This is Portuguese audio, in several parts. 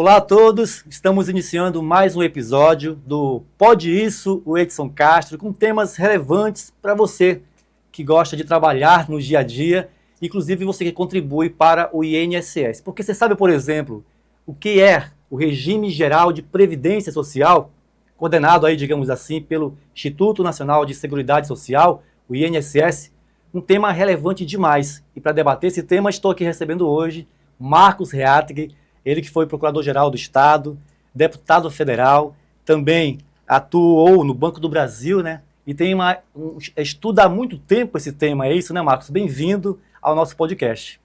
Olá a todos, estamos iniciando mais um episódio do Pode Isso, o Edson Castro, com temas relevantes para você que gosta de trabalhar no dia a dia, inclusive você que contribui para o INSS. Porque você sabe, por exemplo, o que é o Regime Geral de Previdência Social, coordenado aí, digamos assim, pelo Instituto Nacional de Seguridade Social, o INSS, um tema relevante demais. E para debater esse tema, estou aqui recebendo hoje Marcos Reateg, ele que foi procurador-geral do Estado, deputado federal, também atuou no Banco do Brasil, né? E estuda há muito tempo esse tema, é isso, né, Marcos? Bem-vindo ao nosso podcast.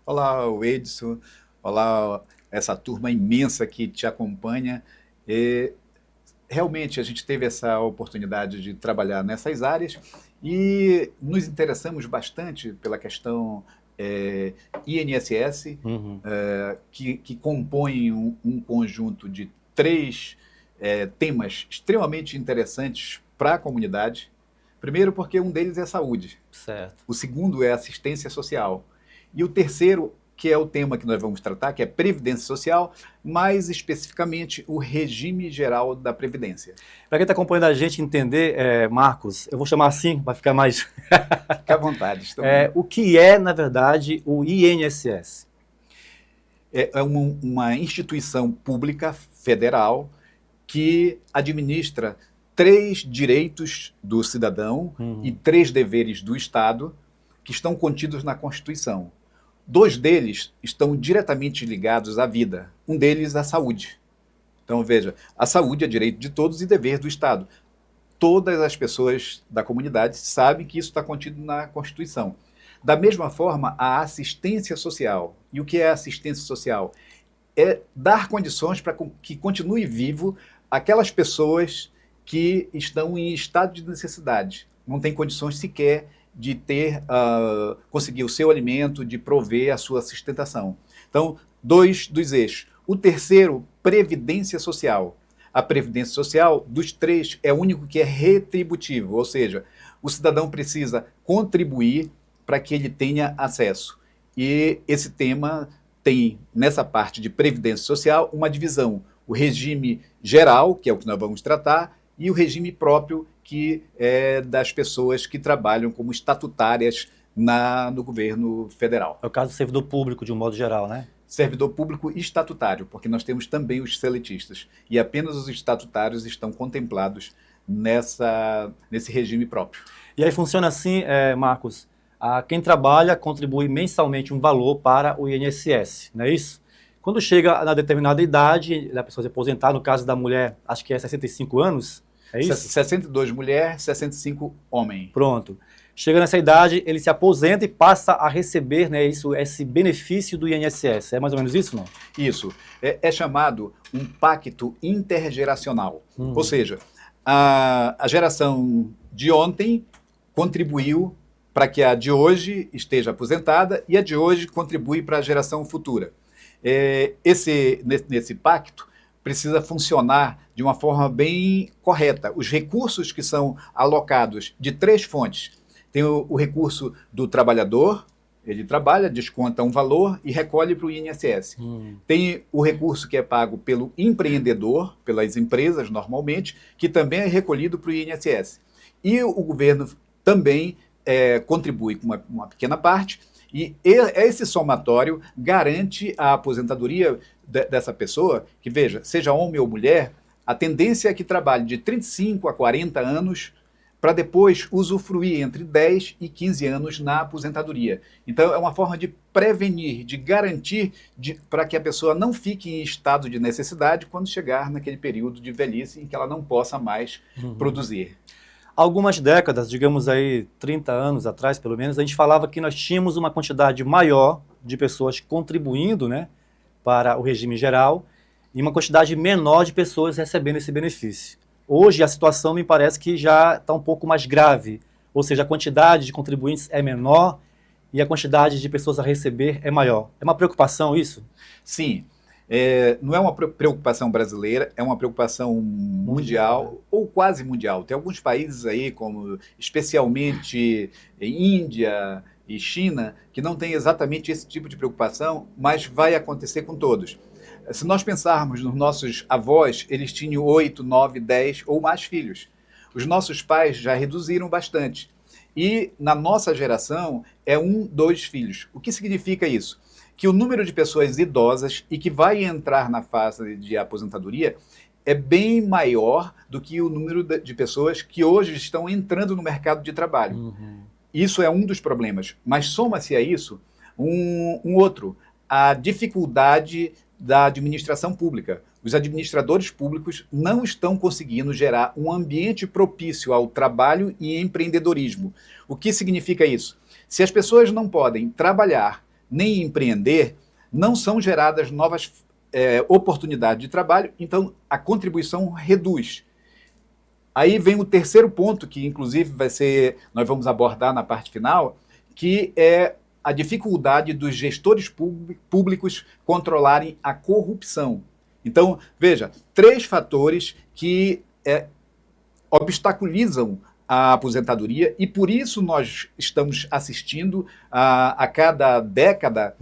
Olá, Edson. Olá, essa turma imensa que te acompanha. Realmente, a gente teve essa oportunidade de trabalhar nessas áreas e nos interessamos bastante pela questão INSS, que compõe um conjunto de três temas extremamente interessantes para a comunidade. Primeiro, porque um deles é saúde. Certo. O segundo é assistência social. E o terceiro, que é o tema que nós vamos tratar, que é previdência social, mais especificamente o regime geral da previdência. Para quem está acompanhando a gente entender, Marcos, eu vou chamar assim, vai ficar mais... Fique à vontade. O que é, na verdade, o INSS? É uma instituição pública federal que administra 3 direitos do cidadão e 3 deveres do Estado que estão contidos na Constituição. 2 deles estão diretamente ligados à vida, um deles à saúde. Então, veja, a saúde é direito de todos e dever do Estado. Todas as pessoas da comunidade sabem que isso está contido na Constituição. Da mesma forma, a assistência social. E o que é assistência social? É dar condições para que continue vivo aquelas pessoas que estão em estado de necessidade, não têm condições sequer de conseguir o seu alimento, de prover a sua sustentação. Então, 2 dos eixos. O terceiro, previdência social. A previdência social, dos 3, é o único que é retributivo, ou seja, o cidadão precisa contribuir para que ele tenha acesso. E esse tema tem, nessa parte de previdência social, uma divisão. O regime geral, que é o que nós vamos tratar, e o regime próprio, que é das pessoas que trabalham como estatutárias no governo federal. É o caso do servidor público, de um modo geral, né? Servidor público estatutário, porque nós temos também os seletistas, e apenas os estatutários estão contemplados nesse regime próprio. E aí funciona assim, Marcos, quem trabalha contribui mensalmente um valor para o INSS, não é isso? Quando chega na determinada idade, da pessoa se aposentar, no caso da mulher, acho que é 65 anos, é isso? 62 mulher, 65 homem. Pronto. Chega nessa idade, ele se aposenta e passa a receber, né, esse benefício do INSS. É mais ou menos isso, não? Isso. É chamado um pacto intergeracional. Ou seja, a geração de ontem contribuiu para que a de hoje esteja aposentada e a de hoje contribui para a geração futura. Nesse pacto precisa funcionar de uma forma bem correta. Os recursos que são alocados de 3 fontes. Tem o recurso do trabalhador, ele trabalha, desconta um valor e recolhe para o INSS. Tem o recurso que é pago pelo empreendedor, pelas empresas normalmente, que também é recolhido para o INSS. E o governo também contribui com uma pequena parte, e esse somatório garante a aposentadoria dessa pessoa, que veja, seja homem ou mulher, a tendência é que trabalhe de 35 a 40 anos para depois usufruir entre 10 e 15 anos na aposentadoria. Então, é uma forma de prevenir, de garantir para que a pessoa não fique em estado de necessidade quando chegar naquele período de velhice em que ela não possa mais produzir. Algumas décadas, digamos aí 30 anos atrás, pelo menos, a gente falava que nós tínhamos uma quantidade maior de pessoas contribuindo, né, para o regime geral e uma quantidade menor de pessoas recebendo esse benefício. Hoje a situação me parece que já está um pouco mais grave, ou seja, a quantidade de contribuintes é menor e a quantidade de pessoas a receber é maior. É uma preocupação isso? Sim. Não é uma preocupação brasileira, é uma preocupação mundial ou quase mundial. Tem alguns países aí, como especialmente Índia e China, que não tem exatamente esse tipo de preocupação, mas vai acontecer com todos. Se nós pensarmos nos nossos avós, eles tinham 8, 9, 10 ou mais filhos. Os nossos pais já reduziram bastante. E na nossa geração é 1, 2 filhos. O que significa isso? Que o número de pessoas idosas e que vai entrar na fase de aposentadoria é bem maior do que o número de pessoas que hoje estão entrando no mercado de trabalho. Isso é um dos problemas. Mas soma-se a isso um outro, a dificuldade da administração pública. Os administradores públicos não estão conseguindo gerar um ambiente propício ao trabalho e empreendedorismo. O que significa isso? Se as pessoas não podem trabalhar nem empreender, não são geradas novas oportunidades de trabalho, então a contribuição reduz. Aí vem o terceiro ponto, que inclusive nós vamos abordar na parte final, que é a dificuldade dos gestores públicos controlarem a corrupção. Então, veja, 3 fatores que obstaculizam a aposentadoria e por isso nós estamos assistindo a cada década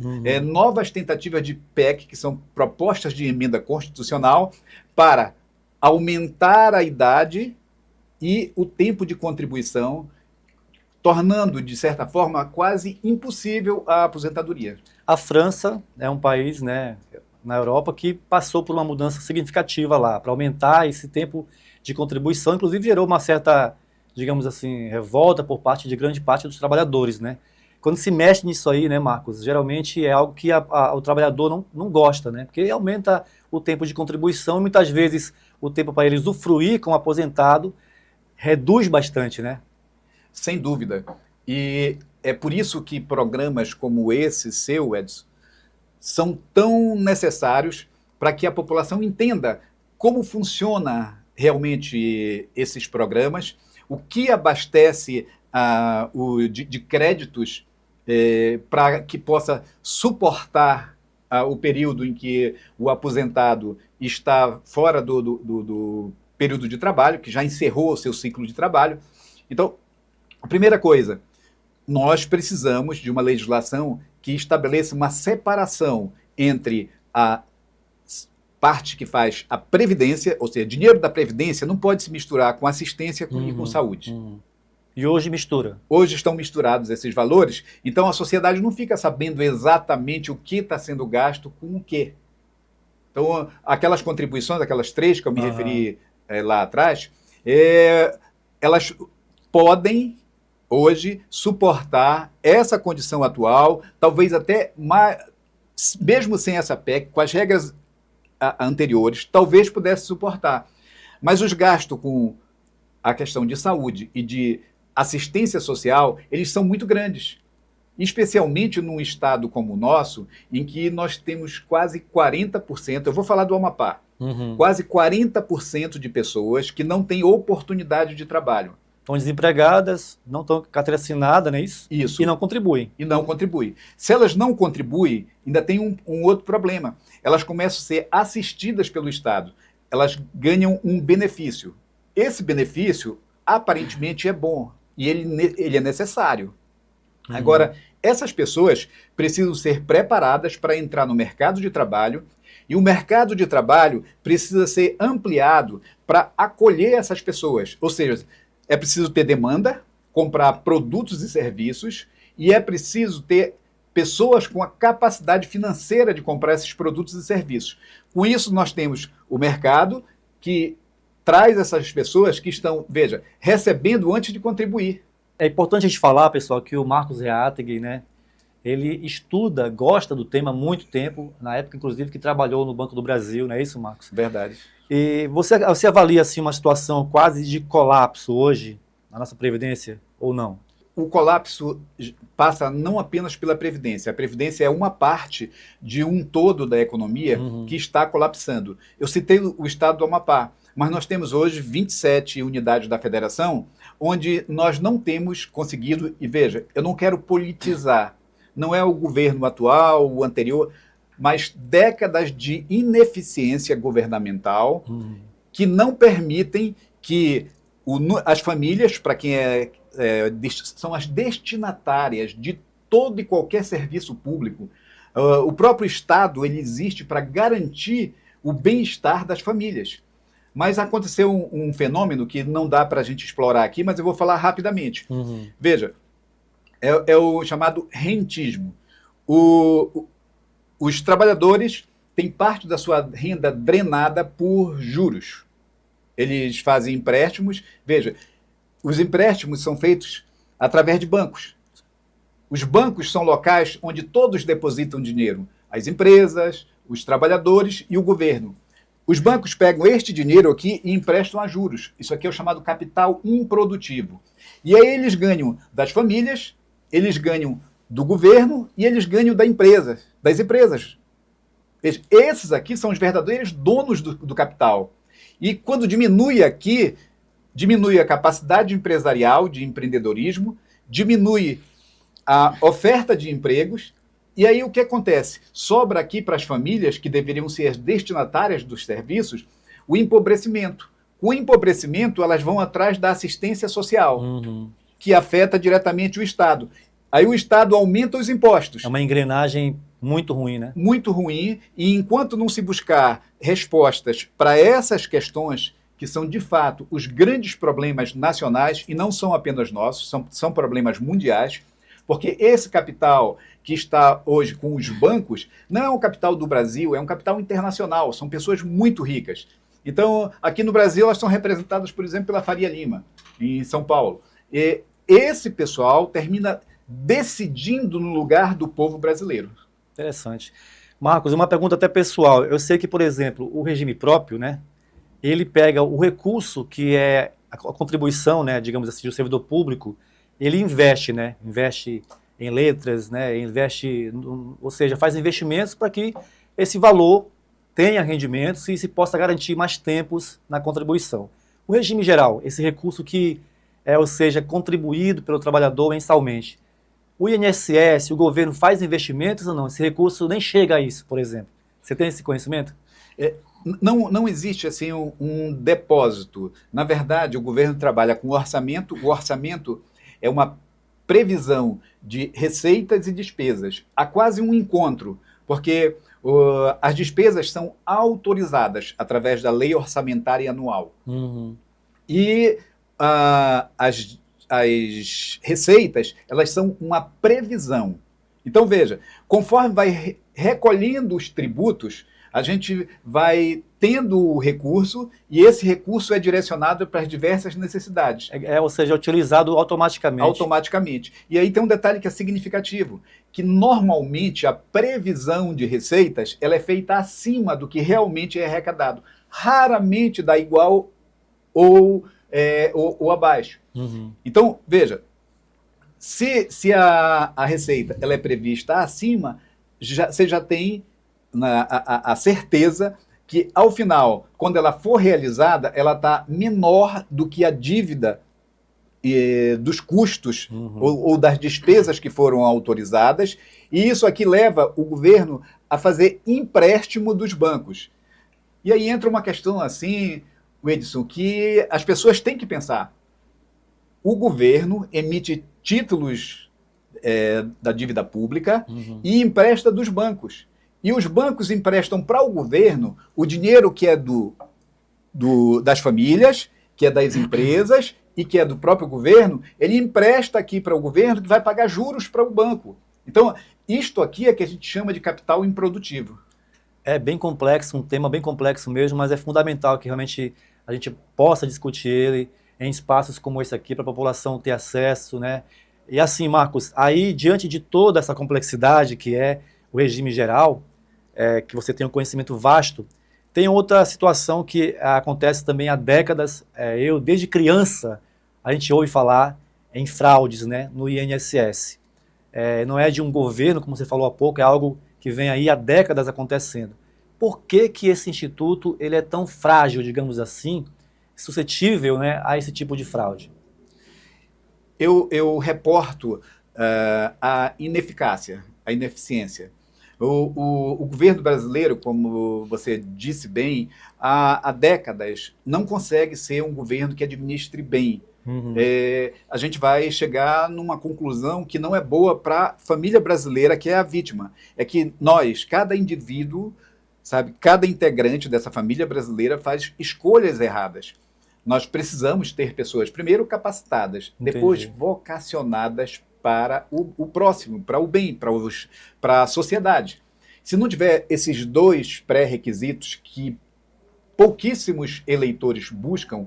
novas tentativas de PEC, que são propostas de emenda constitucional, para aumentar a idade e o tempo de contribuição, tornando, de certa forma, quase impossível a aposentadoria. A França é um país, né, na Europa que passou por uma mudança significativa lá, para aumentar esse tempo de contribuição, inclusive gerou uma certa, digamos assim, revolta por parte de grande parte dos trabalhadores, né? Quando se mexe nisso aí, né, Marcos, geralmente é algo que o trabalhador não gosta, né? Porque aumenta o tempo de contribuição e muitas vezes o tempo para ele usufruir como aposentado reduz bastante, né? Sem dúvida. E é por isso que programas como esse seu, Edson, são tão necessários para que a população entenda como funciona realmente esses programas, o que abastece de créditos para que possa suportar o período em que o aposentado está fora do período de trabalho, que já encerrou o seu ciclo de trabalho. Então, a primeira coisa, nós precisamos de uma legislação que estabeleça uma separação entre a parte que faz a previdência, ou seja, dinheiro da previdência não pode se misturar com assistência e com saúde. E hoje mistura. Hoje estão misturados esses valores, então a sociedade não fica sabendo exatamente o que está sendo gasto com o quê. Então, aquelas contribuições, aquelas 3 que eu me referi lá atrás, elas podem hoje suportar essa condição atual, talvez até mesmo sem essa PEC, com as regras anteriores, talvez pudesse suportar. Mas os gastos com a questão de saúde e de assistência social, eles são muito grandes. Especialmente num estado como o nosso, em que nós temos quase 40%, eu vou falar do Amapá, quase 40% de pessoas que não têm oportunidade de trabalho. Estão desempregadas, não estão com carteira assinada, não é isso? Isso. E não contribuem. E não contribuem. Se elas não contribuem, ainda tem um outro problema. Elas começam a ser assistidas pelo Estado. Elas ganham um benefício. Esse benefício, aparentemente, é bom. E ele é necessário. Agora, essas pessoas precisam ser preparadas para entrar no mercado de trabalho. E o mercado de trabalho precisa ser ampliado para acolher essas pessoas. Ou seja, é preciso ter demanda, comprar produtos e serviços, e é preciso ter pessoas com a capacidade financeira de comprar esses produtos e serviços. Com isso, nós temos o mercado que traz essas pessoas que estão, veja, recebendo antes de contribuir. É importante a gente falar, pessoal, que o Marcos Reátegui, né, ele estuda, gosta do tema há muito tempo, na época, inclusive, que trabalhou no Banco do Brasil, não é isso, Marcos? Verdade. E você avalia assim, uma situação quase de colapso hoje na nossa Previdência ou não? O colapso passa não apenas pela Previdência. A Previdência é uma parte de um todo da economia que está colapsando. Eu citei o estado do Amapá, mas nós temos hoje 27 unidades da federação onde nós não temos conseguido, e veja, eu não quero politizar, não é o governo atual, o anterior, mas décadas de ineficiência governamental que não permitem que as famílias, para quem são as destinatárias de todo e qualquer serviço público, O próprio Estado ele existe para garantir o bem-estar das famílias. Mas aconteceu um fenômeno que não dá para a gente explorar aqui, mas eu vou falar rapidamente. Veja, é o chamado rentismo. Os trabalhadores têm parte da sua renda drenada por juros. Eles fazem empréstimos. Veja, os empréstimos são feitos através de bancos. Os bancos são locais onde todos depositam dinheiro. As empresas, os trabalhadores e o governo. Os bancos pegam este dinheiro aqui e emprestam a juros. Isso aqui é o chamado capital improdutivo. E aí eles ganham das famílias, eles ganham do governo e eles ganham das empresas. Esses aqui são os verdadeiros donos do capital. E quando diminui aqui, diminui a capacidade empresarial de empreendedorismo, diminui a oferta de empregos. E aí o que acontece? Sobra aqui para as famílias, que deveriam ser as destinatárias dos serviços, o empobrecimento. Com o empobrecimento, elas vão atrás da assistência social, que afeta diretamente o Estado. Aí o Estado aumenta os impostos. É uma engrenagem muito ruim, né? Muito ruim. E enquanto não se buscar respostas para essas questões, que são, de fato, os grandes problemas nacionais, e não são apenas nossos, são problemas mundiais, porque esse capital que está hoje com os bancos não é um capital do Brasil, é um capital internacional, são pessoas muito ricas. Então, aqui no Brasil, elas são representadas, por exemplo, pela Faria Lima, em São Paulo. E esse pessoal termina decidindo no lugar do povo brasileiro. Interessante. Marcos, uma pergunta até pessoal. Eu sei que, por exemplo, o regime próprio, né, ele pega o recurso que é a contribuição, né, digamos assim, do servidor público, ele investe, né, investe em letras, né, investe, ou seja, faz investimentos para que esse valor tenha rendimentos e se possa garantir mais tempos na contribuição. O regime geral, esse recurso que é, ou seja, contribuído pelo trabalhador mensalmente, o INSS, o governo faz investimentos ou não? Esse recurso nem chega a isso, por exemplo. Você tem esse conhecimento? Não existe assim um depósito. Na verdade, o governo trabalha com orçamento. O orçamento é uma previsão de receitas e despesas. Há quase um encontro, porque as despesas são autorizadas através da lei orçamentária anual. E as receitas, elas são uma previsão. Então, veja, conforme vai recolhendo os tributos, a gente vai tendo o recurso e esse recurso é direcionado para as diversas necessidades. Ou seja, é utilizado automaticamente. Automaticamente. E aí tem um detalhe que é significativo, que normalmente a previsão de receitas ela é feita acima do que realmente é arrecadado. Raramente dá igual ou abaixo. Então, veja, se a receita ela é prevista acima, você já tem a certeza que, ao final, quando ela for realizada, ela está menor do que a dívida dos custos ou das despesas que foram autorizadas, e isso aqui leva o governo a fazer empréstimo dos bancos. E aí entra uma questão assim, Edson, que as pessoas têm que pensar. O governo emite títulos da dívida pública e empresta dos bancos. E os bancos emprestam para o governo o dinheiro que é das famílias, que é das empresas e que é do próprio governo, ele empresta aqui para o governo que vai pagar juros para o banco. Então, isto aqui é que a gente chama de capital improdutivo. É bem complexo, um tema bem complexo mesmo, mas é fundamental que realmente a gente possa discutir ele em espaços como esse aqui, para a população ter acesso, né? E assim, Marcos, aí diante de toda essa complexidade que é o regime geral, que você tem um conhecimento vasto, tem outra situação que acontece também há décadas. Desde criança, a gente ouve falar em fraudes, né, no INSS. Não é de um governo, como você falou há pouco, é algo que vem aí há décadas acontecendo. Por que esse instituto ele é tão frágil, digamos assim, suscetível, né, a esse tipo de fraude? Eu reporto a ineficácia, a ineficiência. O governo brasileiro, como você disse bem, há décadas não consegue ser um governo que administre bem. Uhum. A gente vai chegar numa conclusão que não é boa para a família brasileira, que é a vítima. É que nós, cada indivíduo, sabe, cada integrante dessa família brasileira faz escolhas erradas. Nós precisamos ter pessoas, primeiro, capacitadas, depois Entendi. vocacionadas para o próximo, para o bem, para a sociedade. Se não tiver esses dois pré-requisitos que pouquíssimos eleitores buscam,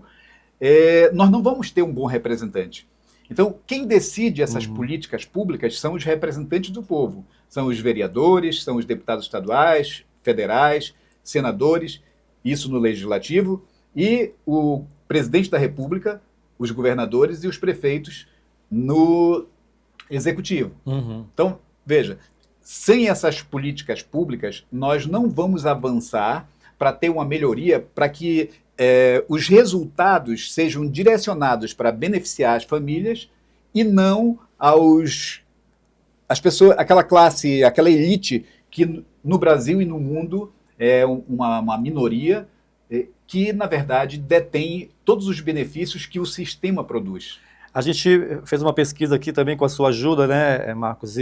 nós não vamos ter um bom representante. Então, quem decide essas políticas públicas são os representantes do povo. São os vereadores, são os deputados estaduais, federais, senadores, isso no legislativo, e o presidente da República, os governadores e os prefeitos no executivo. Uhum. Então, veja, sem essas políticas públicas, nós não vamos avançar para ter uma melhoria, para que os resultados sejam direcionados para beneficiar as famílias e não as pessoas, aquela classe, aquela elite que no Brasil e no mundo é uma minoria que, na verdade, detém todos os benefícios que o sistema produz. A gente fez uma pesquisa aqui também com a sua ajuda, né, Marcos?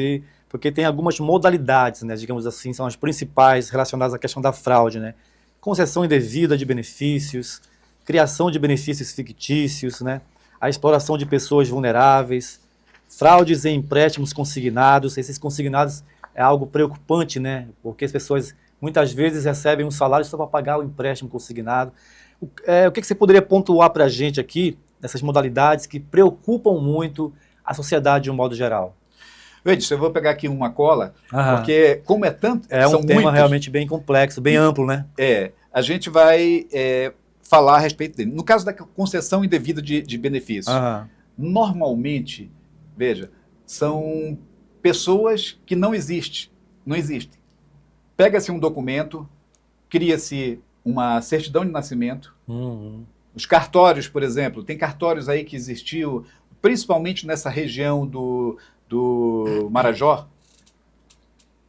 Porque tem algumas modalidades, né, digamos assim, são as principais relacionadas à questão da fraude, né? Concessão indevida de benefícios, criação de benefícios fictícios, né? A exploração de pessoas vulneráveis, fraudes em empréstimos consignados. Esses consignados é algo preocupante, né? Porque as pessoas muitas vezes recebem um salário só para pagar o empréstimo consignado. O que você poderia pontuar para a gente aqui, nessas modalidades que preocupam muito a sociedade de um modo geral? Edson, eu vou pegar aqui uma cola, Aham. porque como é tanto, É são um tema muitos, realmente bem complexo, bem amplo, né? a gente vai falar a respeito dele. No caso da concessão indevida de benefícios, Aham. normalmente, veja, são pessoas que não existem. Pega-se um documento, cria-se uma certidão de nascimento. Uhum. Os cartórios, por exemplo, tem cartórios aí que existiu, principalmente nessa região do Marajó,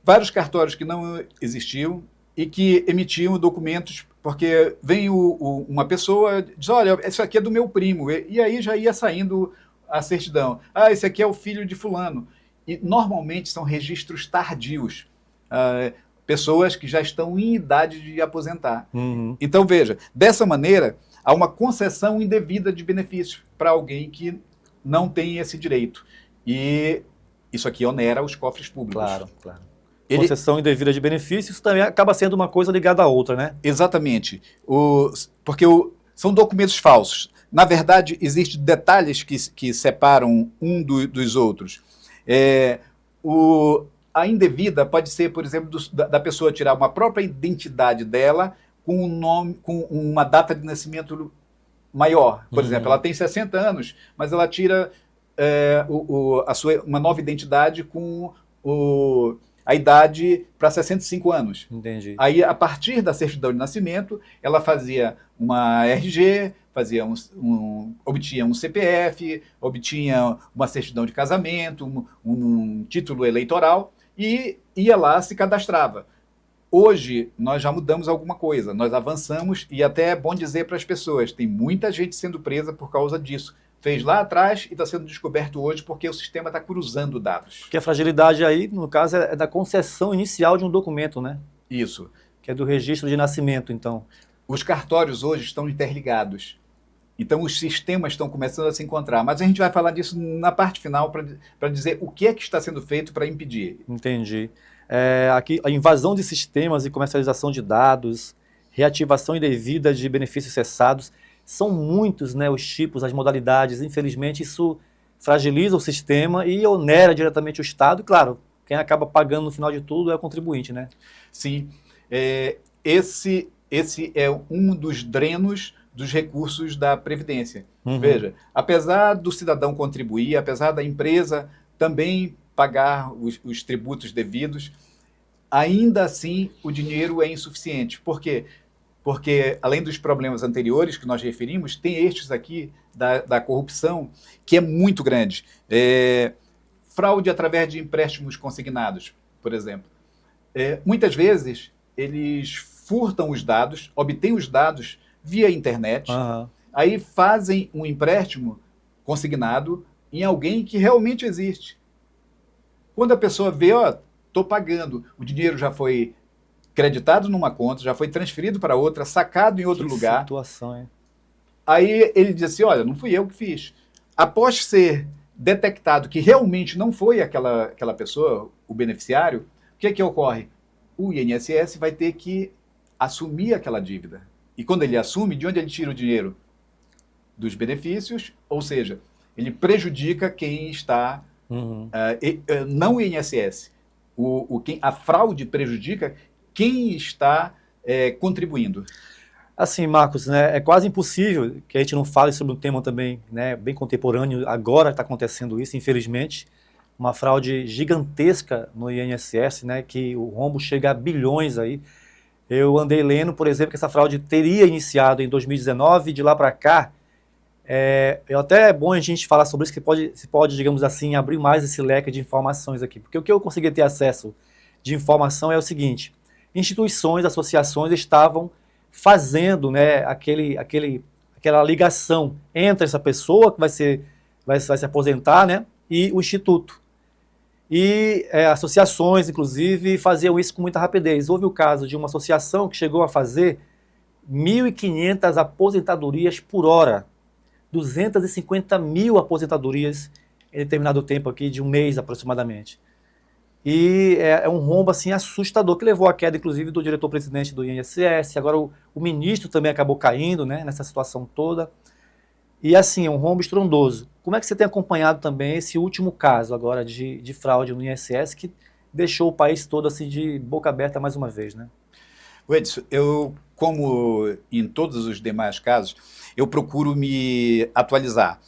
vários cartórios que não existiam e que emitiam documentos, porque vem uma pessoa diz, olha, isso aqui é do meu primo, e aí já ia saindo a certidão. Ah, esse aqui é o filho de fulano. E normalmente são registros tardios, pessoas que já estão em idade de aposentar. Uhum. Então, veja, dessa maneira, há uma concessão indevida de benefícios para alguém que não tem esse direito. E isso aqui onera os cofres públicos. Claro, claro. Concessão indevida de benefícios também acaba sendo uma coisa ligada à outra, né? Exatamente. Porque são documentos falsos. Na verdade, existem detalhes que separam um dos outros. A indevida pode ser, por exemplo, da pessoa tirar uma própria identidade dela com um nome, com uma data de nascimento maior. Por exemplo, ela tem 60 anos, mas ela tira uma nova identidade com a idade para 65 anos. Entendi. Aí, a partir da certidão de nascimento, ela fazia uma RG, obtinha um CPF, obtinha uma certidão de casamento, um título eleitoral e ia lá, se cadastrava. Hoje, nós já mudamos alguma coisa, nós avançamos e até é bom dizer para as pessoas, tem muita gente sendo presa por causa disso. Fez lá atrás e está sendo descoberto hoje porque o sistema está cruzando dados. Porque a fragilidade aí, no caso, é da concessão inicial de um documento, né? Isso. Que é do registro de nascimento, então. Os cartórios hoje estão interligados. Então, os sistemas estão começando a se encontrar. Mas a gente vai falar disso na parte final para dizer o que é que está sendo feito para impedir. Entendi. Aqui, a invasão de sistemas e comercialização de dados, reativação indevida de benefícios cessados, são muitos, né, os tipos, as modalidades. Infelizmente, isso fragiliza o sistema e onera diretamente o Estado. E, claro, quem acaba pagando no final de tudo é o contribuinte, né? Sim. Esse é um dos drenos dos recursos da Previdência. Uhum. Veja, apesar do cidadão contribuir, apesar da empresa também pagar os tributos devidos, ainda assim o dinheiro é insuficiente. Por quê? Porque, além dos problemas anteriores que nós referimos, tem estes aqui da corrupção, que é muito grande. Fraude através de empréstimos consignados, por exemplo. Muitas vezes, eles furtam os dados, obtêm os dados via internet, Uhum. aí fazem um empréstimo consignado em alguém que realmente existe. Quando a pessoa vê, ó, estou pagando, o dinheiro já foi creditado numa conta, já foi transferido para outra, sacado em outro lugar. Que situação, hein? Aí ele diz assim, olha, não fui eu que fiz. Após ser detectado que realmente não foi aquela pessoa, o beneficiário, o que é que ocorre? O INSS vai ter que assumir aquela dívida. E quando ele assume, de onde ele tira o dinheiro? Dos benefícios, ou seja, ele prejudica quem está, não o INSS, a fraude prejudica quem está contribuindo. Assim, Marcos, né, é quase impossível que a gente não fale sobre um tema também, né, bem contemporâneo. Agora está acontecendo isso, infelizmente, uma fraude gigantesca no INSS, né, que o rombo chega a bilhões aí. Eu andei lendo, por exemplo, que essa fraude teria iniciado em 2019, de lá para cá. Até é bom a gente falar sobre isso, que pode, digamos assim, abrir mais esse leque de informações aqui. Porque o que eu consegui ter acesso de informação é o seguinte: instituições, associações estavam fazendo, né, aquela ligação entre essa pessoa que vai se aposentar, né, e o instituto. E associações, inclusive, faziam isso com muita rapidez. Houve o caso de uma associação que chegou a fazer 1.500 aposentadorias por hora. 250 mil aposentadorias em determinado tempo aqui, de um mês aproximadamente. E é um rombo assim assustador, que levou à queda, inclusive, do diretor-presidente do INSS. Agora o ministro também acabou caindo, né, nessa situação toda. E assim, é um rombo estrondoso. Como é que você tem acompanhado também esse último caso agora de fraude no INSS, que deixou o país todo assim de boca aberta mais uma vez, né? Edson, eu, como em todos os demais casos, eu procuro me atualizar.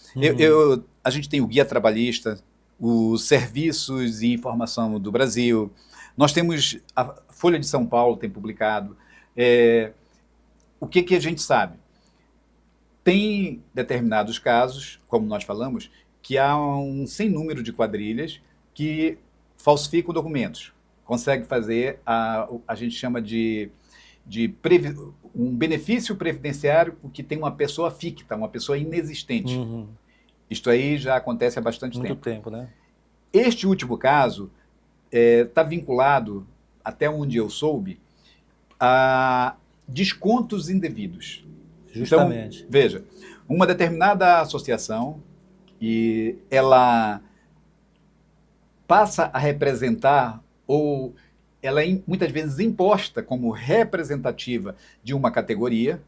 A gente tem o Guia Trabalhista, os Serviços e Informação do Brasil, nós temos a Folha de São Paulo tem publicado. O que a gente sabe? Tem determinados casos, como nós falamos, que há um sem número de quadrilhas que falsificam documentos, consegue fazer, a gente chama de um benefício previdenciário que tem uma pessoa ficta, uma pessoa inexistente. Isto aí já acontece há bastante tempo. Muito tempo, né? Este último caso está vinculado, até onde eu soube, a descontos indevidos. Justamente. Então, veja, uma determinada associação, e ela passa a representar, ou ela é muitas vezes imposta como representativa de uma categoria,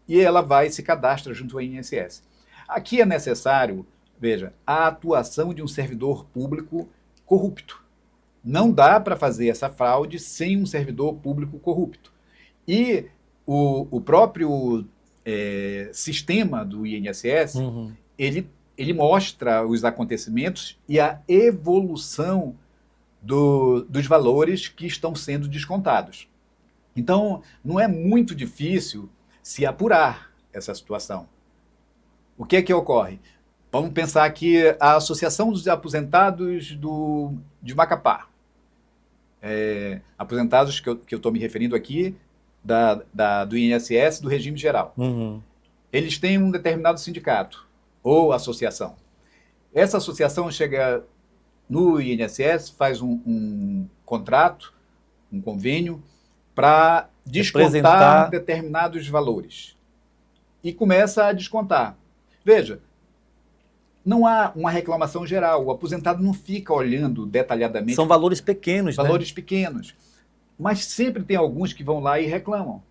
e ela vai e se cadastra junto ao INSS. Aqui é necessário, veja, a atuação de um servidor público corrupto. Não dá para fazer essa fraude sem um servidor público corrupto. E o próprio sistema do INSS, ele mostra os acontecimentos e a evolução dos valores que estão sendo descontados. Então, não é muito difícil se apurar essa situação. O que é que ocorre? Vamos pensar aqui a Associação dos Aposentados de Macapá. Aposentados que eu estou me referindo aqui, do INSS, do regime geral. Eles têm um determinado sindicato ou associação. Essa associação chega no INSS, faz um contrato, um convênio, para descontar determinados valores. E começa a descontar. Veja, não há uma reclamação geral, o aposentado não fica olhando detalhadamente. São valores pequenos, valores pequenos. Mas sempre tem alguns que vão lá e reclamam.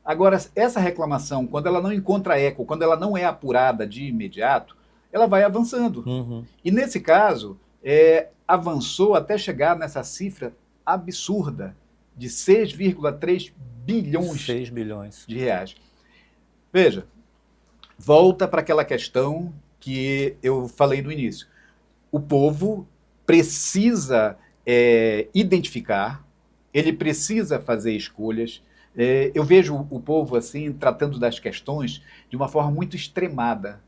Agora, essa reclamação, quando ela não encontra eco, quando ela não é apurada de imediato, ela vai avançando. E nesse caso, avançou até chegar nessa cifra absurda de 6,3 bilhões, 6 bilhões de reais. Veja, volta para aquela questão que eu falei no início. O povo precisa identificar, ele precisa fazer escolhas. Eu vejo o povo assim tratando das questões de uma forma muito extremada.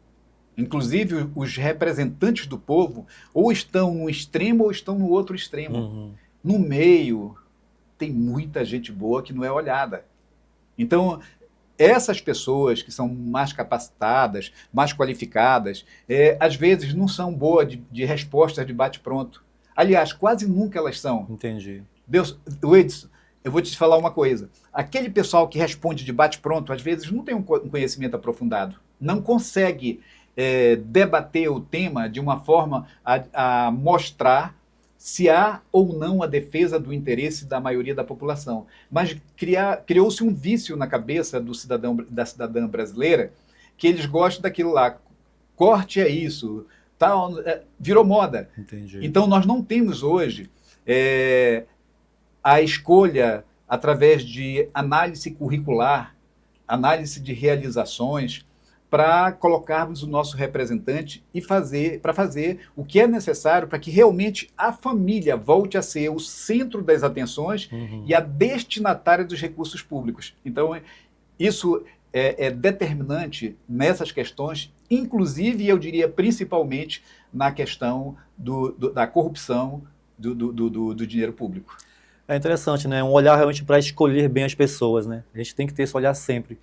Inclusive, os representantes do povo ou estão no extremo ou estão no outro extremo. No meio, tem muita gente boa que não é olhada. Então, essas pessoas que são mais capacitadas, mais qualificadas, às vezes não são boas de respostas de bate-pronto. Aliás, quase nunca elas são. Entendi. Edson, eu vou te falar uma coisa. Aquele pessoal que responde de bate-pronto, às vezes não tem um conhecimento aprofundado, não consegue debater o tema de uma forma a mostrar se há ou não a defesa do interesse da maioria da população. Mas criou-se um vício na cabeça do cidadão, da cidadã brasileira, que eles gostam daquilo lá. Corte é isso, tal, virou moda. Entendi. Então nós não temos hoje a escolha através de análise curricular, análise de realizações, para colocarmos o nosso representante e para fazer o que é necessário para que realmente a família volte a ser o centro das atenções e a destinatária dos recursos públicos. Então, isso é determinante nessas questões, inclusive, eu diria, principalmente, na questão da corrupção do dinheiro público. É interessante, né? Um olhar realmente para escolher bem as pessoas, né? A gente tem que ter esse olhar sempre.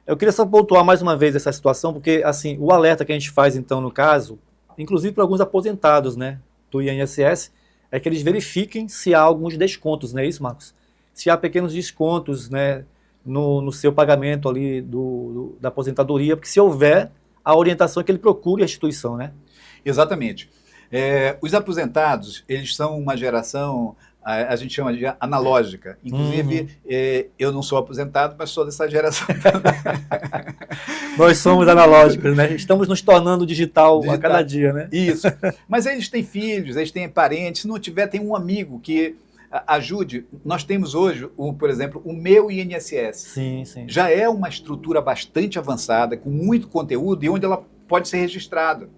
Eu queria só pontuar mais uma vez essa situação, porque, assim, o alerta que a gente faz, então, no caso, inclusive para alguns aposentados, né, do INSS, é que eles verifiquem se há alguns descontos, não é isso, Marcos? Se há pequenos descontos, né, no seu pagamento ali da aposentadoria, porque se houver, a orientação é que ele procure a instituição, né? Exatamente. Os aposentados, eles são uma geração, a gente chama de analógica. Inclusive, eu não sou aposentado, mas sou dessa geração também. Nós somos analógicos, né? Estamos nos tornando digital a cada dia, né? Isso. Mas eles têm filhos, eles têm parentes. Se não tiver, tem um amigo que ajude. Nós temos hoje, por exemplo, o Meu INSS. Sim, sim. Já é uma estrutura bastante avançada, com muito conteúdo e onde ela pode ser registrada.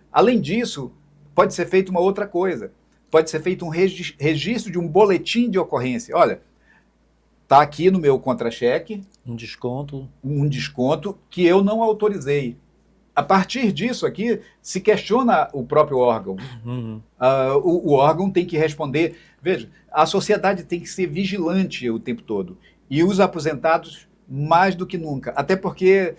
Além disso, pode ser feita uma outra coisa. Pode ser feito um registro de um boletim de ocorrência. Olha, está aqui no meu contra-cheque um desconto que eu não autorizei. A partir disso aqui, se questiona o próprio órgão. O órgão tem que responder. Veja, a sociedade tem que ser vigilante o tempo todo. E os aposentados, mais do que nunca. Até porque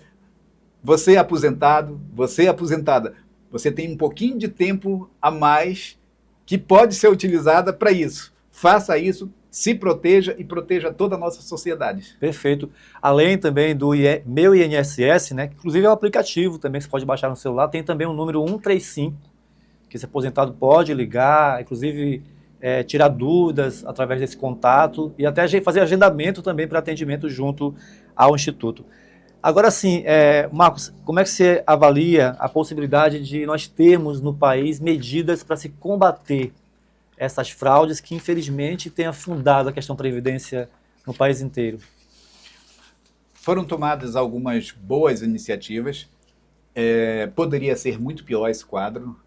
você é aposentado, você é aposentada, você tem um pouquinho de tempo a mais que pode ser utilizada para isso. Faça isso, se proteja e proteja toda a nossa sociedade. Perfeito. Além também do Meu INSS, né, que inclusive é um aplicativo também que você pode baixar no celular, tem também o número 135, que esse aposentado pode ligar, inclusive tirar dúvidas através desse contato e até fazer agendamento também para atendimento junto ao Instituto. Agora sim, Marcos, como é que você avalia a possibilidade de nós termos no país medidas para se combater essas fraudes que, infelizmente, têm afundado a questão da Previdência no país inteiro? Foram tomadas algumas boas iniciativas. Poderia ser muito pior esse quadro,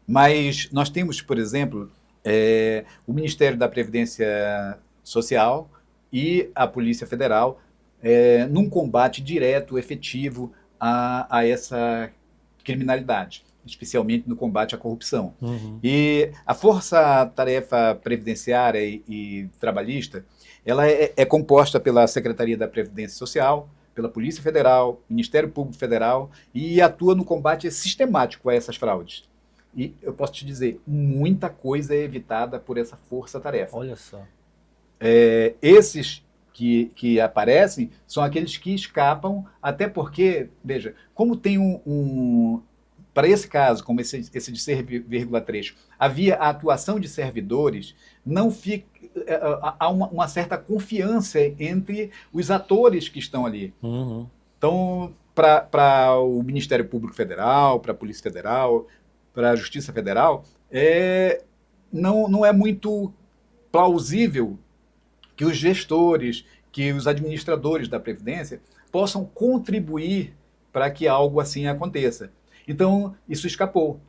mas nós temos, por exemplo, o Ministério da Previdência Social e a Polícia Federal num combate direto, efetivo a essa criminalidade, especialmente no combate à corrupção. E a Força-Tarefa Previdenciária e Trabalhista, ela é composta pela Secretaria da Previdência Social, pela Polícia Federal, Ministério Público Federal, e atua no combate sistemático a essas fraudes. E eu posso te dizer, muita coisa é evitada por essa força-tarefa. Olha só. Esses que aparecem são aqueles que escapam, até porque, veja, como tem para esse caso, como esse de 6,3, havia a atuação de servidores, não fica, há uma certa confiança entre os atores que estão ali. Então, para o Ministério Público Federal, para a Polícia Federal, para a Justiça Federal, não é muito plausível que os gestores, que os administradores da Previdência possam contribuir para que algo assim aconteça. Então, isso escapou.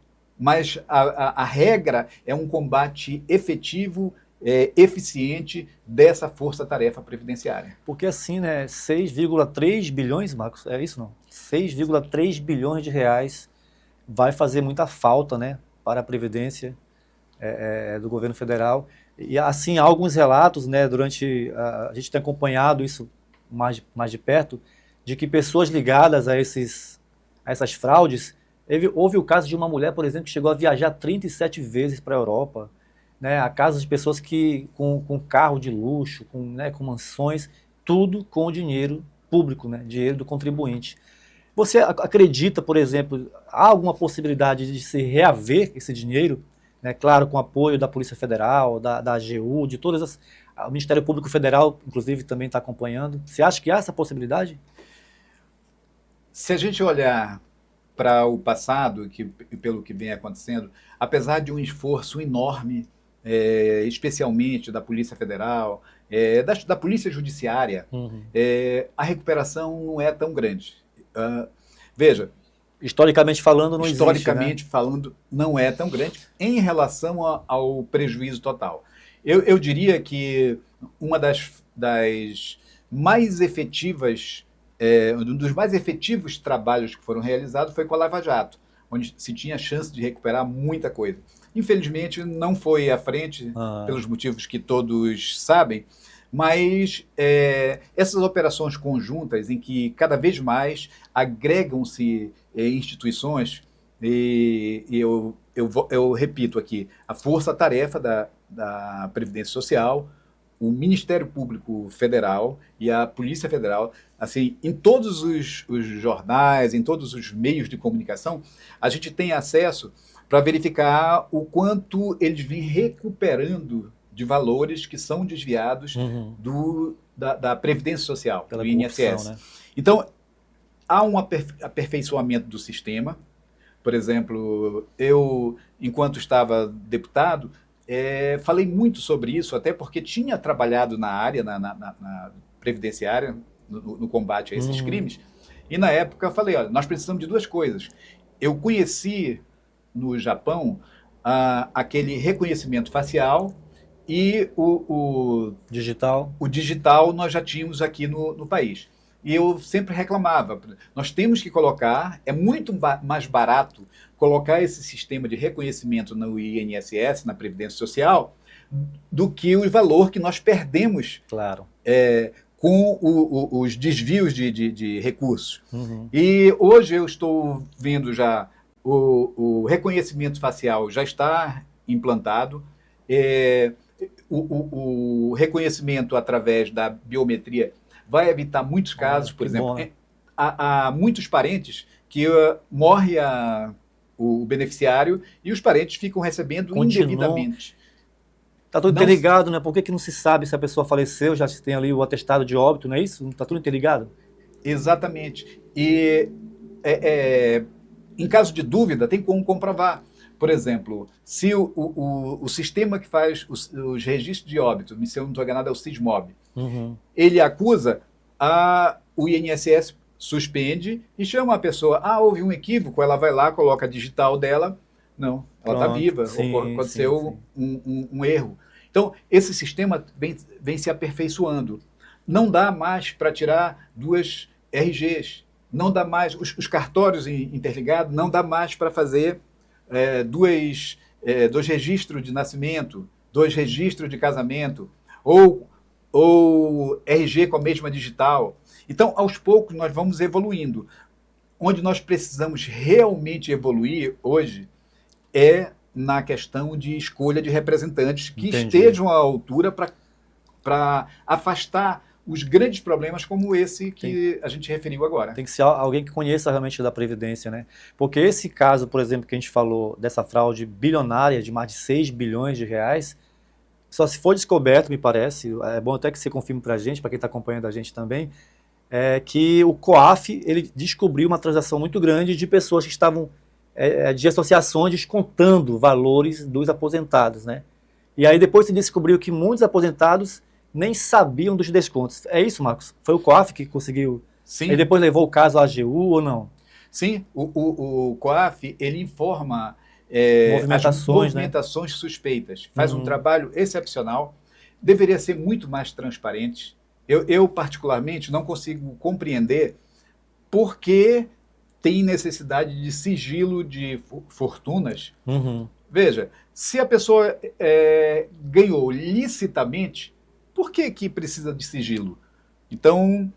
Mas a regra é um combate efetivo, eficiente dessa força-tarefa previdenciária. Porque assim, né, 6,3 bilhões, Marcos, é isso não? 6,3 bilhões de reais vai fazer muita falta, né, para a Previdência do governo federal. E assim, há alguns relatos, né, a gente tem acompanhado isso mais de perto, de que pessoas ligadas a essas fraudes, houve o caso de uma mulher, por exemplo, que chegou a viajar 37 vezes para a Europa, né, a casos de pessoas que com carro de luxo, né, com mansões, tudo com dinheiro público, né, dinheiro do contribuinte. Você acredita, por exemplo, há alguma possibilidade de se reaver esse dinheiro, né, claro, com apoio da Polícia Federal, da AGU, de o Ministério Público Federal, inclusive, também está acompanhando. Você acha que há essa possibilidade? Se a gente olhar para o passado, pelo que vem acontecendo, apesar de um esforço enorme, especialmente da Polícia Federal, da Polícia Judiciária, a recuperação não é tão grande. Veja, historicamente falando, não existe, historicamente falando, não é tão grande em relação ao prejuízo total. Eu diria que uma das mais efetivas, um dos mais efetivos trabalhos que foram realizados foi com a Lava Jato, onde se tinha chance de recuperar muita coisa. Infelizmente, não foi à frente, pelos motivos que todos sabem, mas essas operações conjuntas em que cada vez mais agregam-se instituições, e eu repito aqui, a força-tarefa da Previdência Social, o Ministério Público Federal e a Polícia Federal, assim, em todos os jornais, em todos os meios de comunicação, a gente tem acesso para verificar o quanto eles vêm recuperando de valores que são desviados da Previdência Social, do INSS. Né? Então, há um aperfeiçoamento do sistema. Por exemplo, eu, enquanto estava deputado, falei muito sobre isso, até porque tinha trabalhado na área, na previdenciária, no combate a esses crimes, e na época falei, olha, nós precisamos de duas coisas. Eu conheci no Japão aquele reconhecimento facial e o digital nós já tínhamos aqui no país. E eu sempre reclamava, nós temos que colocar, é muito mais barato colocar esse sistema de reconhecimento no INSS, na Previdência Social, do que o valor que nós perdemos com os desvios de recursos. E hoje eu estou vendo já o reconhecimento facial já está implantado, o reconhecimento através da biometria vai evitar muitos casos, por exemplo, há muitos parentes que morre o beneficiário e os parentes ficam recebendo indevidamente. Está tudo interligado, né? Por que não se sabe se a pessoa faleceu, já se tem ali o atestado de óbito, não é isso? Está tudo interligado? Exatamente. E em caso de dúvida, tem como comprovar. Por exemplo, se o sistema que faz os registros de óbito, se eu não estou enganado, é o SISMOB, ele acusa, o INSS suspende e chama a pessoa, houve um equívoco, ela vai lá, coloca a digital dela, não, ela está viva, aconteceu um erro. Então, esse sistema vem se aperfeiçoando. Não dá mais para tirar duas RGs, não dá mais, os cartórios interligados, não dá mais para fazer dois registros de nascimento, 2 registros de casamento, ou RG com a mesma digital. Então, aos poucos, nós vamos evoluindo. Onde nós precisamos realmente evoluir hoje é na questão de escolha de representantes que estejam à altura para afastar os grandes problemas como esse que a gente referiu agora. Tem que ser alguém que conheça realmente da Previdência, né? Porque esse caso, por exemplo, que a gente falou dessa fraude bilionária de mais de 6 bilhões de reais, só se for descoberto, me parece, é bom até que você confirme para a gente, para quem está acompanhando a gente também, que o COAF ele descobriu uma transação muito grande de pessoas que estavam, de associações descontando valores dos aposentados, né? E aí depois se descobriu que muitos aposentados nem sabiam dos descontos. É isso, Marcos? Foi o COAF que conseguiu? Sim. E depois levou o caso à AGU ou não? Sim, o COAF, ele informa movimentações, as movimentações suspeitas. Faz um trabalho excepcional. Deveria ser muito mais transparente. Eu, particularmente, não consigo compreender por que tem necessidade de sigilo de fortunas. Veja, se a pessoa ganhou licitamente, por que precisa de sigilo? Então,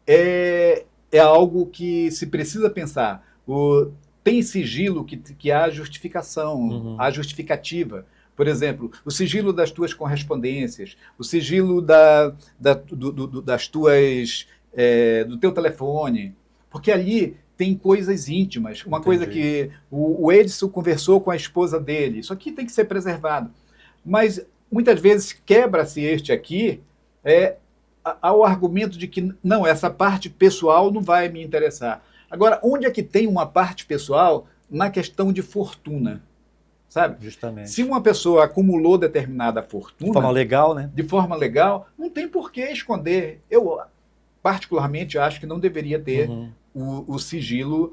é algo que se precisa pensar. Tem sigilo que há justificação, há justificativa. Por exemplo, o sigilo das tuas correspondências, o sigilo das tuas, do teu telefone, porque ali tem coisas íntimas. Uma coisa que o Edson conversou com a esposa dele, isso aqui tem que ser preservado. Mas muitas vezes quebra-se este aqui ao argumento de que não, essa parte pessoal não vai me interessar. Agora, onde é que tem uma parte pessoal na questão de fortuna? Sabe? Justamente. Se uma pessoa acumulou determinada fortuna... De forma legal, né? De forma legal, não tem por que esconder. Eu, particularmente, acho que não deveria ter o sigilo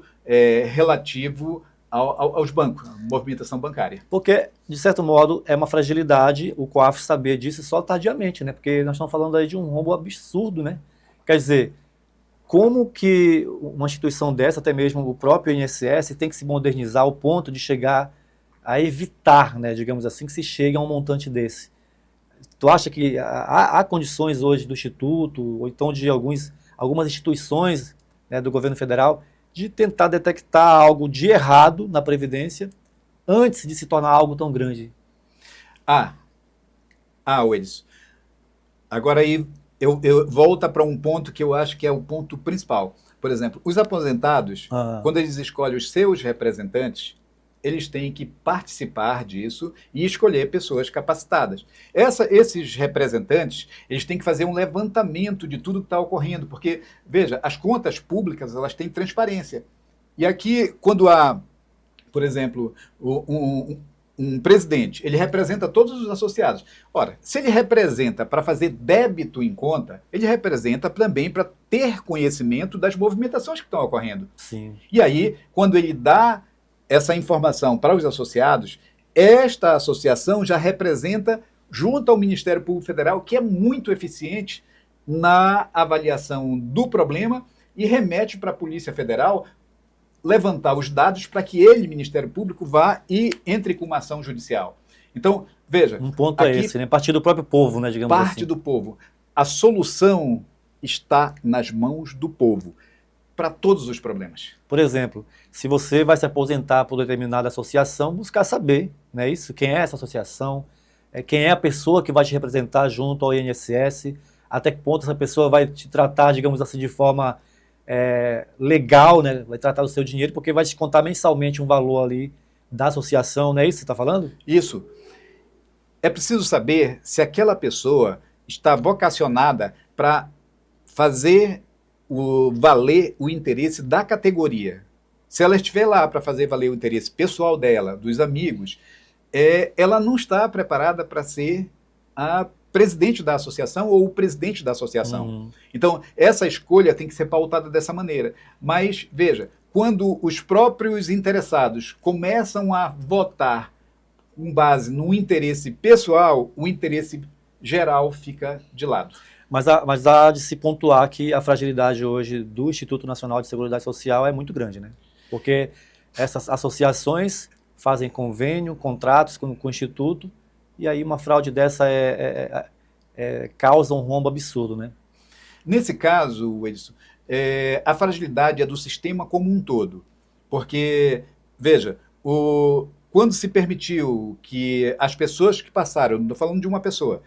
relativo aos bancos, à movimentação bancária. Porque, de certo modo, é uma fragilidade o COAF saber disso só tardiamente, né? Porque nós estamos falando aí de um rombo absurdo, né? Quer dizer, como que uma instituição dessa, até mesmo o próprio INSS, tem que se modernizar ao ponto de chegar a evitar, né, digamos assim, que se chegue a um montante desse? Tu acha que há condições hoje do Instituto, ou então de algumas instituições, né, do governo federal, de tentar detectar algo de errado na Previdência antes de se tornar algo tão grande? Wilson. Agora aí eu volto para um ponto que eu acho que é o ponto principal. Por exemplo, os aposentados, quando eles escolhem os seus representantes, eles têm que participar disso e escolher pessoas capacitadas. Esses representantes, eles têm que fazer um levantamento de tudo que está ocorrendo, porque, veja, as contas públicas, elas têm transparência. E aqui, quando há, por exemplo, um presidente, ele representa todos os associados. Ora, se ele representa para fazer débito em conta, ele representa também para ter conhecimento das movimentações que estão ocorrendo. Sim. E aí, quando ele dá essa informação para os associados, esta associação já representa, junto ao Ministério Público Federal, que é muito eficiente na avaliação do problema e remete para a Polícia Federal levantar os dados para que ele, Ministério Público, vá e entre com uma ação judicial. Então, veja... Um ponto é esse, né? Partir do próprio povo, né, digamos assim. Parte do povo. A solução está nas mãos do povo para todos os problemas. Por exemplo, se você vai se aposentar por determinada associação, buscar saber, não é isso? Quem é essa associação, quem é a pessoa que vai te representar junto ao INSS, até que ponto essa pessoa vai te tratar, digamos assim, de forma legal, né? Vai tratar o seu dinheiro, porque vai te contar mensalmente um valor ali da associação, não é isso que você está falando? Isso. É preciso saber se aquela pessoa está vocacionada para fazer valer o interesse da categoria. Se ela estiver lá para fazer valer o interesse pessoal dela, dos amigos, ela não está preparada para ser a presidente da associação ou o presidente da associação. Então, essa escolha tem que ser pautada dessa maneira. Mas, veja, quando os próprios interessados começam a votar com base no interesse pessoal, o interesse geral fica de lado. Mas há de se pontuar que a fragilidade hoje do Instituto Nacional de Seguridade Social é muito grande, né? Porque essas associações fazem convênio, contratos com o Instituto, e aí uma fraude dessa causa um rombo absurdo, né? Nesse caso, Edson, a fragilidade é do sistema como um todo. Porque, veja, quando se permitiu que as pessoas que passaram, não estou falando de uma pessoa,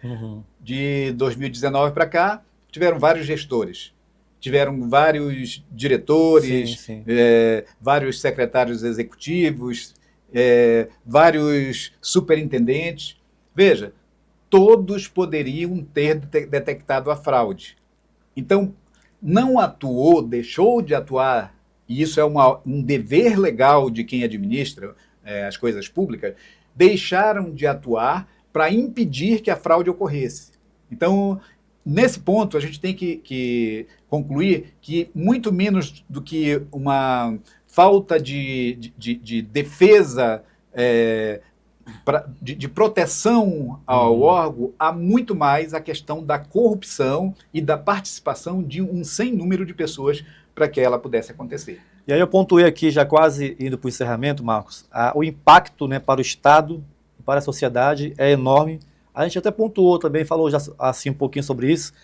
de 2019 para cá, tiveram vários gestores, tiveram vários diretores, vários secretários executivos, vários superintendentes. Veja, todos poderiam ter detectado a fraude. Então, não atuou, deixou de atuar, e isso é um dever legal de quem administra as coisas públicas, deixaram de atuar para impedir que a fraude ocorresse. Então, nesse ponto, a gente tem que concluir que muito menos do que uma falta de defesa, de proteção ao órgão, há muito mais a questão da corrupção e da participação de um sem número de pessoas para que ela pudesse acontecer. E aí eu pontuei aqui, já quase indo para o encerramento, Marcos, o impacto, né, para o Estado e para a sociedade é enorme. A gente até pontuou também, falou já assim um pouquinho sobre isso,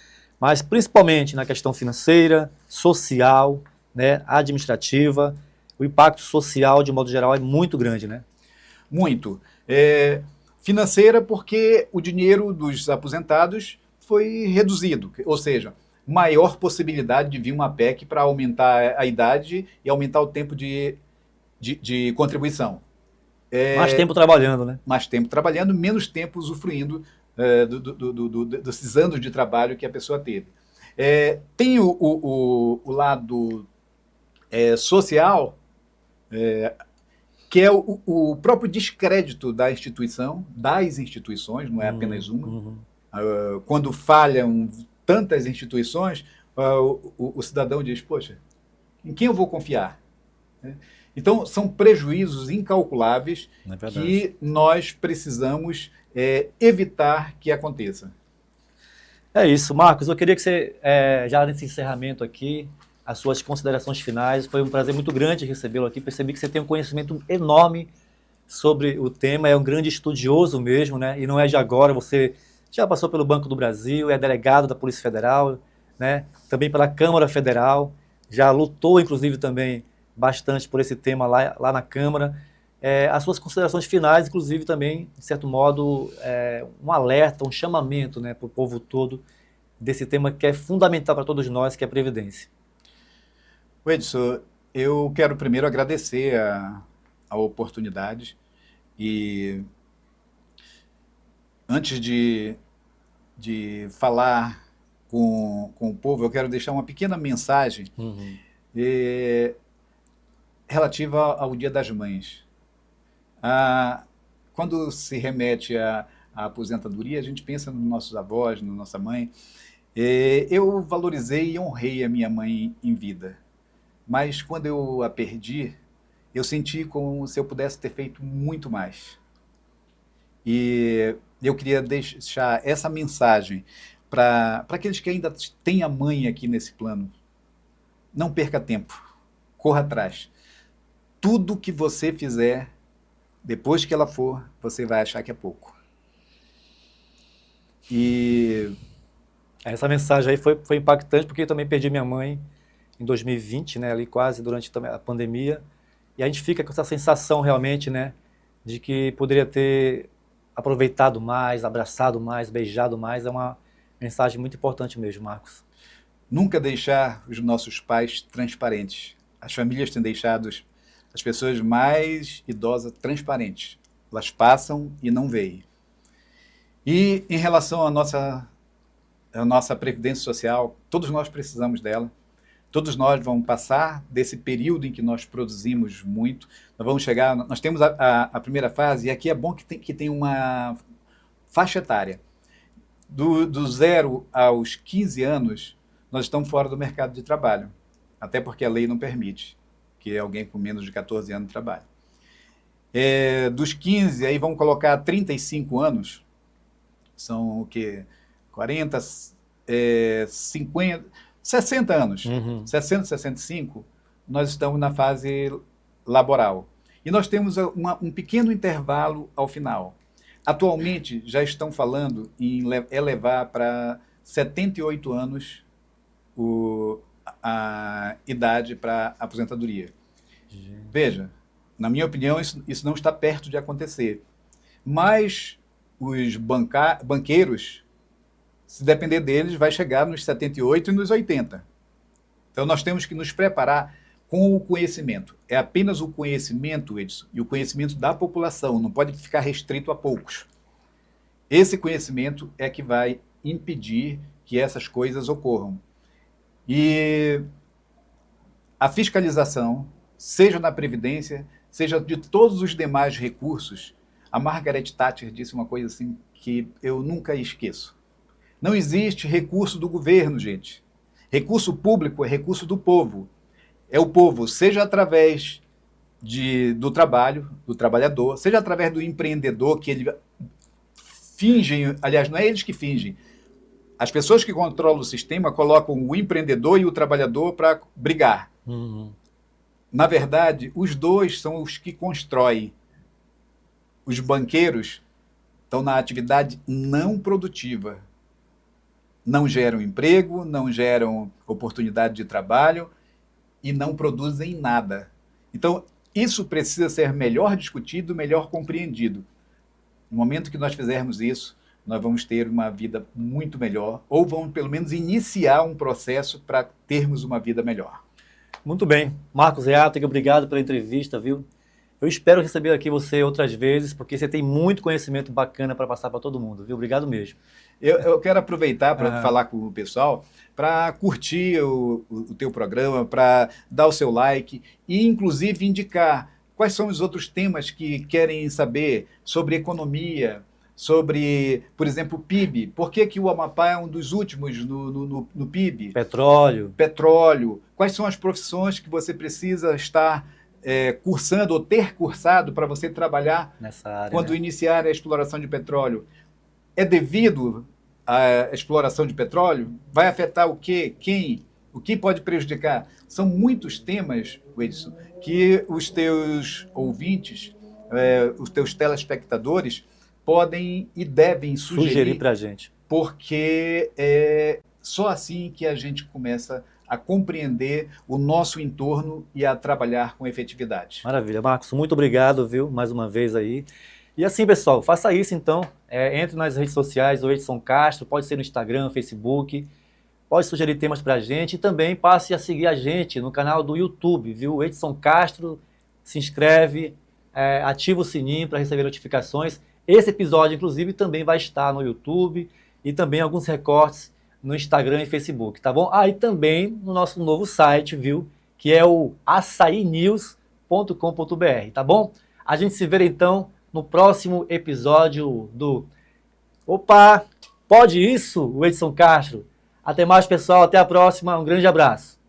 mas principalmente na questão financeira, social, né, administrativa. O impacto social, de modo geral, é muito grande, né? Muito. Financeira, porque o dinheiro dos aposentados foi reduzido, ou seja, maior possibilidade de vir uma PEC para aumentar a idade e aumentar o tempo de contribuição. Mais tempo trabalhando, né? Mais tempo trabalhando, menos tempo usufruindo desses anos de trabalho que a pessoa teve. Tem o lado social, que é o próprio descrédito da instituição, das instituições, não é apenas uma. Quando falham tantas instituições, o cidadão diz, poxa, em quem eu vou confiar? Então, são prejuízos incalculáveis que nós precisamos evitar que aconteça. É isso, Marcos. Eu queria que você, já nesse encerramento aqui, as suas considerações finais. Foi um prazer muito grande recebê-lo aqui. Percebi que você tem um conhecimento enorme sobre o tema, é um grande estudioso mesmo, né? E não é de agora, você já passou pelo Banco do Brasil, é delegado da Polícia Federal, né? Também pela Câmara Federal, já lutou, inclusive, também bastante por esse tema lá na Câmara. As suas considerações finais, inclusive, também, de certo modo, um alerta, um chamamento, né, para o povo todo desse tema que é fundamental para todos nós, que é a Previdência. Edson, eu quero primeiro agradecer a oportunidade e antes de falar com o povo, eu quero deixar uma pequena mensagem relativa ao Dia das Mães. Quando se remete à aposentadoria, a gente pensa nos nossos avós, na nossa mãe. Eu valorizei e honrei a minha mãe em vida, mas quando eu a perdi, eu senti como se eu pudesse ter feito muito mais. E eu queria deixar essa mensagem para aqueles que ainda têm a mãe aqui nesse plano. Não perca tempo, corra atrás. Tudo que você fizer, depois que ela for, você vai achar que é pouco. E essa mensagem aí foi impactante, porque eu também perdi minha mãe em 2020, né, ali quase durante a pandemia, e a gente fica com essa sensação realmente, né, de que poderia ter aproveitado mais, abraçado mais, beijado mais. É uma mensagem muito importante mesmo, Marcos. Nunca deixar os nossos pais transparentes. As famílias têm deixado as pessoas mais idosas transparentes. Elas passam e não veem. E em relação à nossa previdência social, todos nós precisamos dela. Todos nós vamos passar desse período em que nós produzimos muito. Nós vamos chegar, nós temos a primeira fase, e aqui é bom que tem uma faixa etária. Do 0 aos 15 anos, nós estamos fora do mercado de trabalho, até porque a lei não permite que alguém com menos de 14 anos trabalhe. Dos 15, aí vamos colocar 35 anos, são o quê? 40, 50... 60 anos, 60, 65, nós estamos na fase laboral. E nós temos um pequeno intervalo ao final. Atualmente, já estão falando em elevar para 78 anos a idade para aposentadoria. Veja, na minha opinião, isso não está perto de acontecer. Mas os banqueiros, se depender deles, vai chegar nos 78 e nos 80. Então, nós temos que nos preparar com o conhecimento. É apenas o conhecimento, Edson, e o conhecimento da população, não pode ficar restrito a poucos. Esse conhecimento é que vai impedir que essas coisas ocorram. E a fiscalização, seja na Previdência, seja de todos os demais recursos, a Margaret Thatcher disse uma coisa assim que eu nunca esqueço. Não existe recurso do governo, gente. Recurso público é recurso do povo. É o povo, seja através do trabalho, do trabalhador, seja através do empreendedor, que ele fingem, aliás, não é eles que fingem. As pessoas que controlam o sistema colocam o empreendedor e o trabalhador para brigar. Na verdade, os dois são os que constroem. Os banqueiros estão na atividade não produtiva. não geram emprego, não geram oportunidade de trabalho e não produzem nada. Então, isso precisa ser melhor discutido, melhor compreendido. No momento que nós fizermos isso, nós vamos ter uma vida muito melhor, ou vamos pelo menos iniciar um processo para termos uma vida melhor. Muito bem. Marcos Reateg, obrigado pela entrevista, viu? Eu espero receber aqui você outras vezes, porque você tem muito conhecimento bacana para passar para todo mundo, viu? Obrigado mesmo. Eu quero aproveitar para falar com o pessoal, para curtir o teu programa, para dar o seu like e, inclusive, indicar quais são os outros temas que querem saber sobre economia, sobre, por exemplo, PIB. Por que o Amapá é um dos últimos no PIB? Petróleo. Petróleo. Quais são as profissões que você precisa estar cursando ou ter cursado para você trabalhar nessa área, quando né? iniciar a exploração de petróleo? É devido à exploração de petróleo? Vai afetar o quê? Quem? O que pode prejudicar? São muitos temas, Edson, que os teus ouvintes, os teus telespectadores podem e devem sugerir para a gente. Porque é só assim que a gente começa a compreender o nosso entorno e a trabalhar com efetividade. Maravilha, Marcos, muito obrigado, viu, mais uma vez aí. E assim, pessoal, faça isso então, entre nas redes sociais, o Edson Castro, pode ser no Instagram, Facebook, pode sugerir temas pra gente e também passe a seguir a gente no canal do YouTube, viu, Edson Castro, se inscreve, ativa o sininho para receber notificações. Esse episódio, inclusive, também vai estar no YouTube e também alguns recortes no Instagram e Facebook, tá bom? E também no nosso novo site, viu? Que é o açainews.com.br, tá bom? A gente se vê então no próximo episódio do Opa, pode isso, o Edson Castro. Até mais, pessoal. Até a próxima. Um grande abraço.